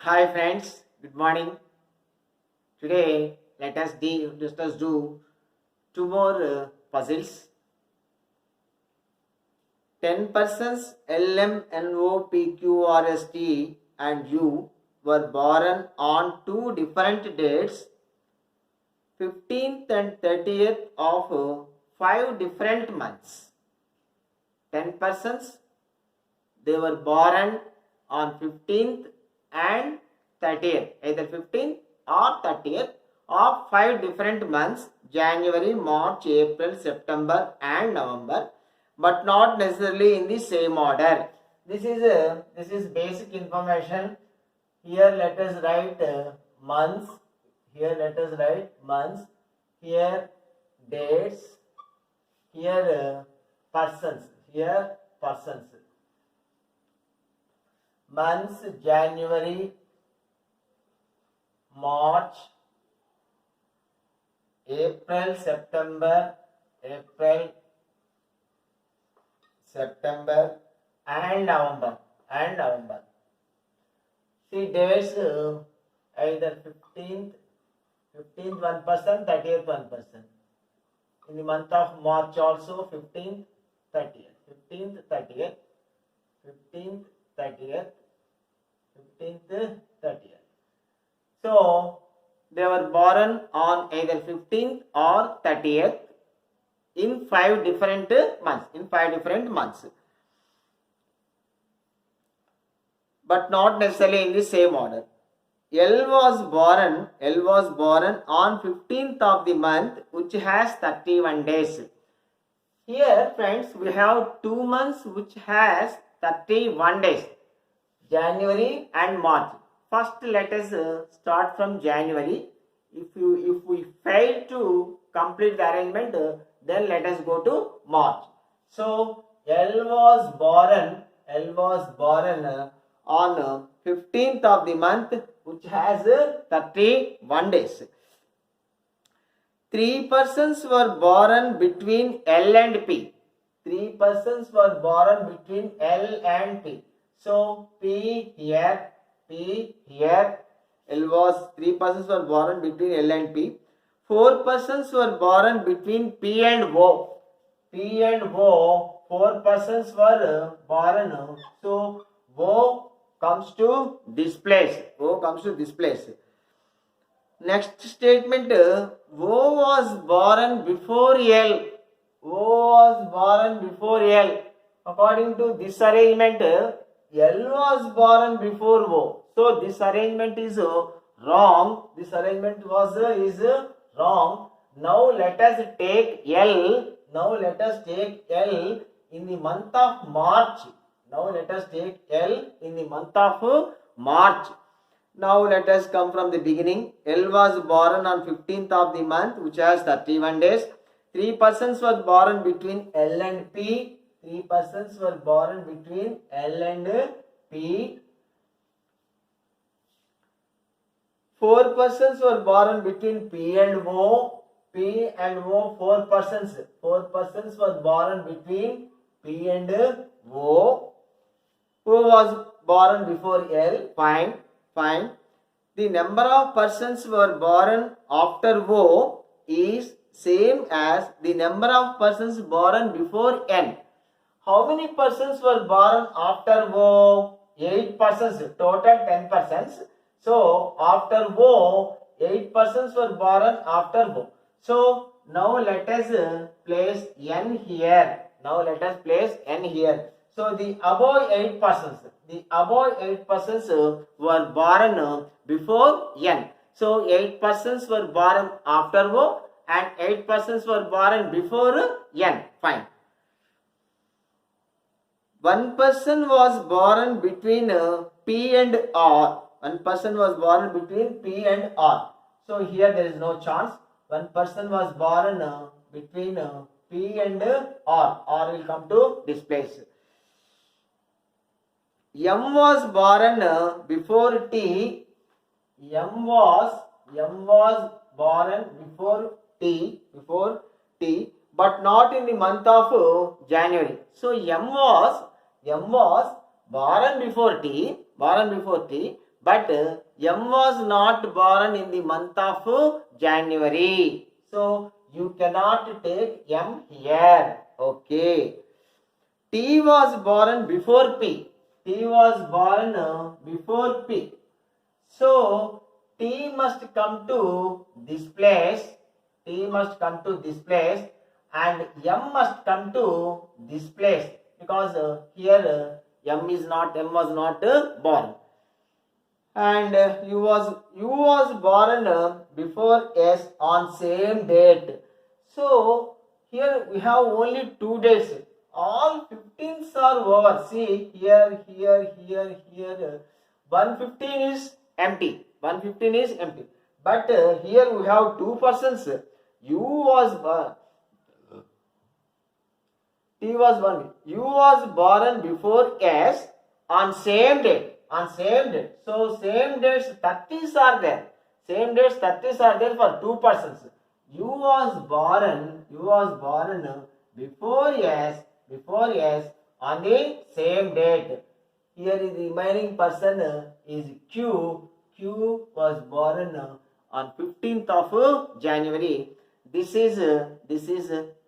Hi friends, good morning. Today let us do two more puzzles. 10 persons L M N O P Q R S T and U were born on two different dates, 15th and 30th of 5 different months. 10 persons, they were born on 15th and 30th, either 15th or 30th of 5 different months, January, March, April, September and November, but not necessarily in the same order. This is basic information. Here let us write months, here let us write months, here dates, here persons, here persons. Months January, March, April, September and November. See dates either 15th 1%, 30th 1%. In the month of March also 15th, 30th, 15th, 30th, 15th, 30th, 15th, 30th. So they were born on either 15th or 30th in 5 different months. But not necessarily in the same order. L was born on 15th of the month, which has 31 days. Here friends, we have 2 months which has 31 days, January and March. First let us start from January. If we fail to complete the arrangement, then let us go to March. So L was born on 15th of the month, which has 31 days. 3 persons were born between L and P. 3 persons were born between L and P. So P here, L was 3 persons were born between L and P. 4 persons were born between P and O. 4 persons were born. So O comes to this place. Next statement, O was born before L. According to this arrangement, L was born before O. So this arrangement is wrong. Is wrong. Now let us take L. In the month of March. Now let us come from the beginning. L was born on 15th of the month, which has 31 days. 3 persons were born between L and P. 4 persons were born between L and P. 4 persons were born between P and O. 4 persons were born between P and O. Who was born before L? Fine. The number of persons were born after O is same as the number of persons born before N. How many persons were born after O? 8 persons. Total 10 persons. So after O, 8 persons were born after O. So now let us place N here. So the above 8 persons were born before N. So 8 persons were born after O and 8 persons were born before N. Fine. 1 person was born between P and R. So here there is no chance. 1 person was born between P and R. R will come to this place. M was born before T. M was born before T, but not in the month of January. So M was born before T, but M was not born in the month of January. So you cannot take M here. Okay. T was born before P. T was born before P. So T must come to this place. T must come to this place, and M must come to this place, because here M was not born. And you was born before S on same date. So here we have only 2 days. All 15s are over. See here. 115 is empty. 115 is empty. But here we have 2 persons. U was born. T was born. U was born before S on same date. So same dates 30s are there. Same dates 30s are there for 2 persons. U was born before S on the same date. Here is the remaining person is Q. Q was born on 15th of January. This is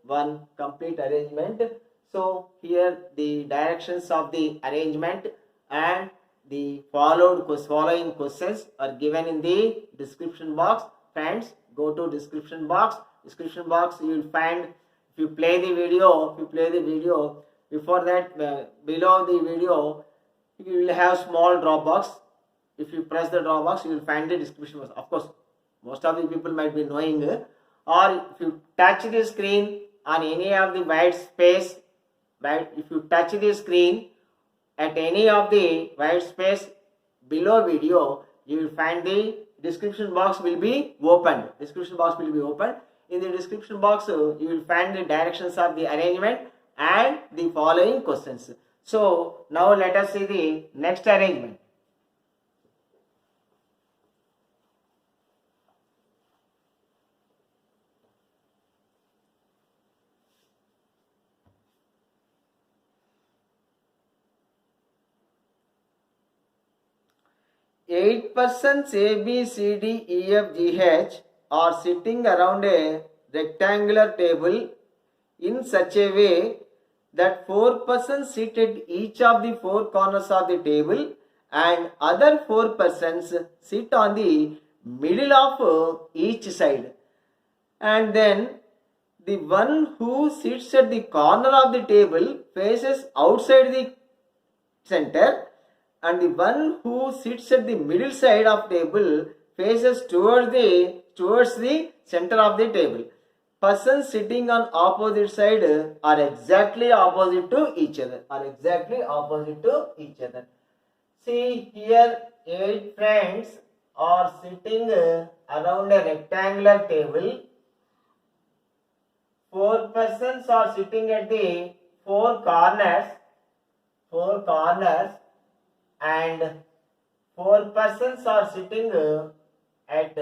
one complete arrangement. So here the directions of the arrangement and the following questions are given in the description box. Friends, go to description box. Description box you will find, if you play the video, before that below the video you will have small drop box. If you press the drop box, you will find the description box. Of course, most of the people might be knowing, or if you touch the screen on any of the white space, if you touch the screen at any of the white space below video, you will find the description box will be opened. In the description box, you will find the directions of the arrangement and the following questions. So now let us see the next arrangement. Eight persons A, B, C, D, E, F, G, H are sitting around a rectangular table in such a way that 4 persons sit at each of the 4 corners of the table and other 4 persons sit on the middle of each side. And then the one who sits at the corner of the table faces outside the center, and the one who sits at the middle side of table faces towards the center of the table. Persons sitting on opposite side are exactly opposite to each other. See here, 8 friends are sitting around a rectangular table. 4 persons are sitting at the 4 corners, and 4 persons are sitting at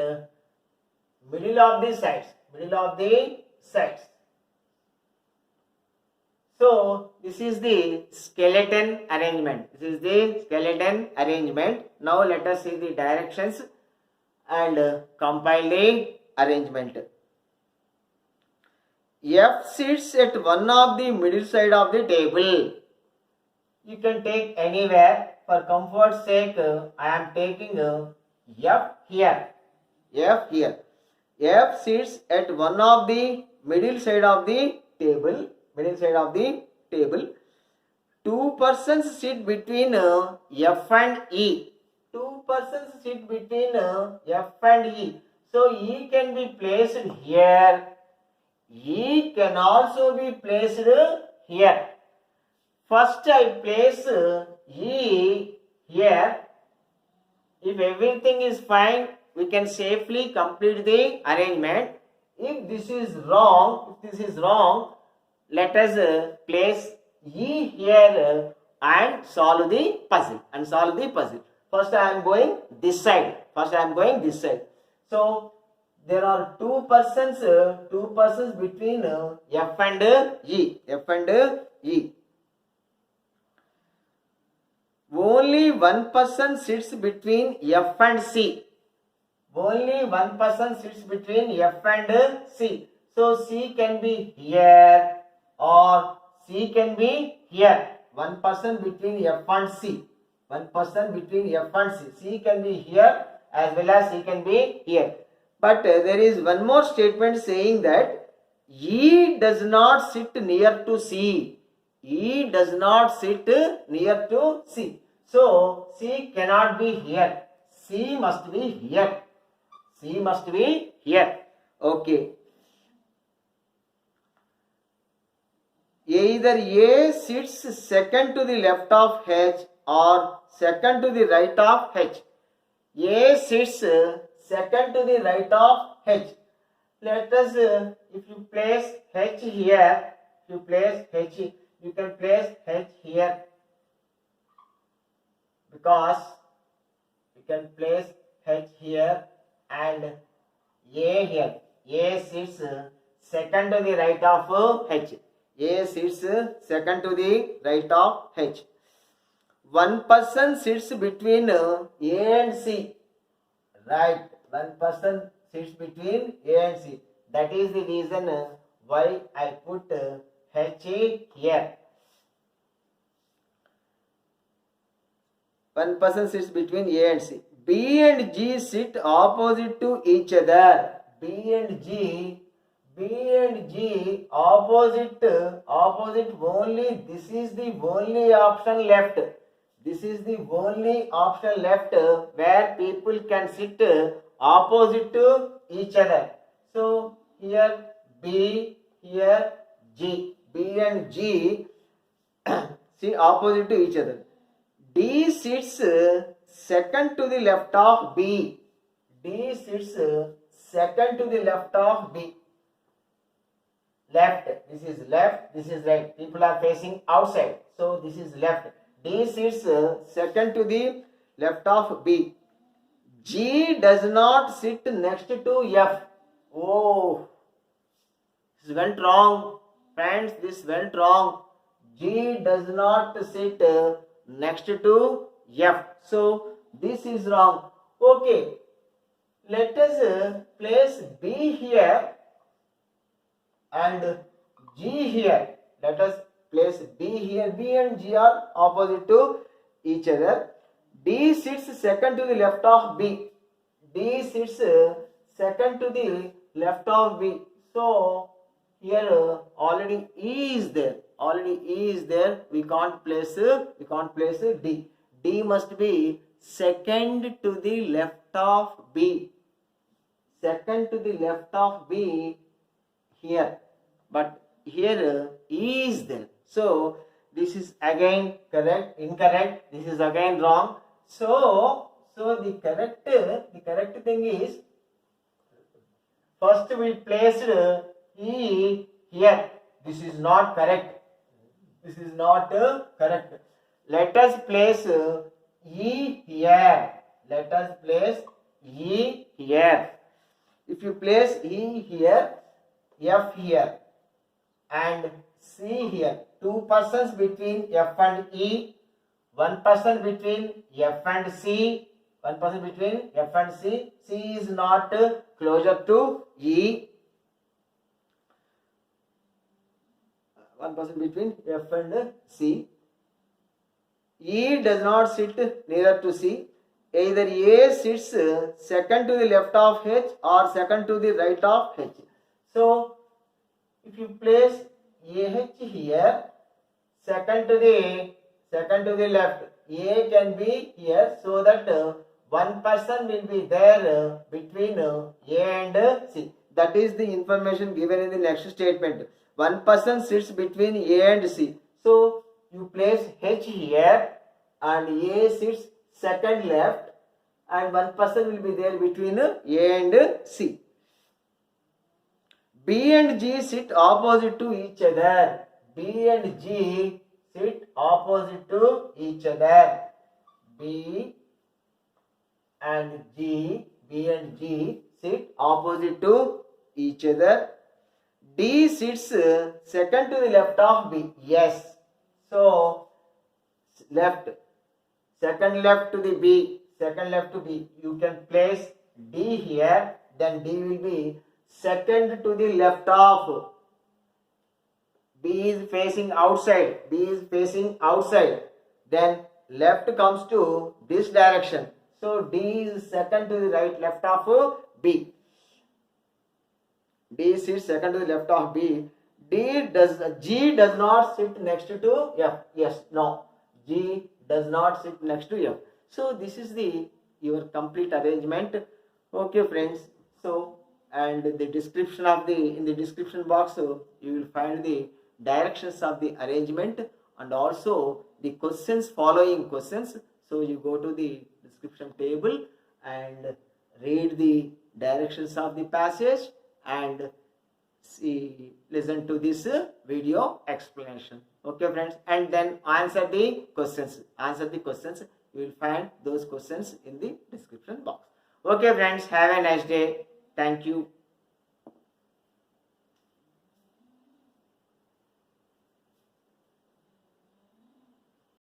middle of the sides. So this is the skeleton arrangement. Now let us see the directions and compile the arrangement. F sits at one of the middle side of the table. You can take anywhere. For comfort's sake, I am taking F here. F sits at one of the middle side of the table. 2 persons sit between F and E. So E can be placed here. E can also be placed here. First I place E here. If everything is fine, we can safely complete the arrangement. If this is wrong, let us place E here and solve the puzzle. First I am going this side. So there are 2 persons between F and E. only one person sits between F and C. Only one person sits between F and C. So C can be here or C can be here. One person between F and C. One person between F and C. C can be here as well as C can be here. But there is one more statement saying that E does not sit near to C. E does not sit near to C. So C cannot be here. C must be here. C must be here. Okay. Either A sits second to the left of H or second to the right of H. A sits second to the right of H. Let us, if you place H here, you can place H here, because you can place H here and A here. A sits second to the right of H. A sits second to the right of H. One person sits between A and C. Right. One person sits between A and C. That is the reason why I put H here. One person sits between A and C. B and G sit opposite to each other. B and G opposite only. This is the only option left. This is the only option left where people can sit opposite to each other. So here B, here G. B and G sit opposite to each other. D sits second to the left of B. D sits second to the left of B. Left. This is left. This is right. People are facing outside. So this is left. D sits second to the left of B. G does not sit next to F. Oh, this went wrong. Friends, this went wrong. G does not sit next to F. So this is wrong. Okay. Let us place B here and G here. Let us place B here. B and G are opposite to each other. D sits second to the left of B. D sits second to the left of B. So here already E is there. Already E is there. We can't place D. D must be second to the left of B. Second to the left of B here. But here E is there. So this is again correct, incorrect. This is again wrong. So the correct thing is, first we placed E here. This is not correct. This is not correct. Let us place E here. Let us place E here. If you place E here, F here and C here, two persons between F and E, one person between F and C, one person between F and C. C is not closer to E. One person between F and C. E does not sit nearer to C. Either A sits second to the left of H or second to the right of H. So if you place AH here, second to the left, A can be here, so that one person will be there between A and C. That is the information given in the next statement. One person sits between A and C. So you place H here and A sits second left, and one person will be there between A and C. B and G sit opposite to each other. B and G sit opposite to each other. B and G sit opposite to each other. D sits second to the left of B. Yes. So left. second left to the B, second left to B. You can place D here, then D will be second to the left of. B is facing outside, B is facing outside. Then left comes to this direction. So D is second to the right left of B. D sits second to the left of B. G does not sit next to F. Yes, no. G does not sit next to F. So this is your complete arrangement. Okay, friends. So and the description of in the description box you will find the directions of the arrangement and also the questions, following questions. So you go to the description table and read the directions of the passage and listen to this video explanation. Okay, friends, and then answer the questions. You will find those questions in the description box. Okay, friends, have a nice day. Thank you.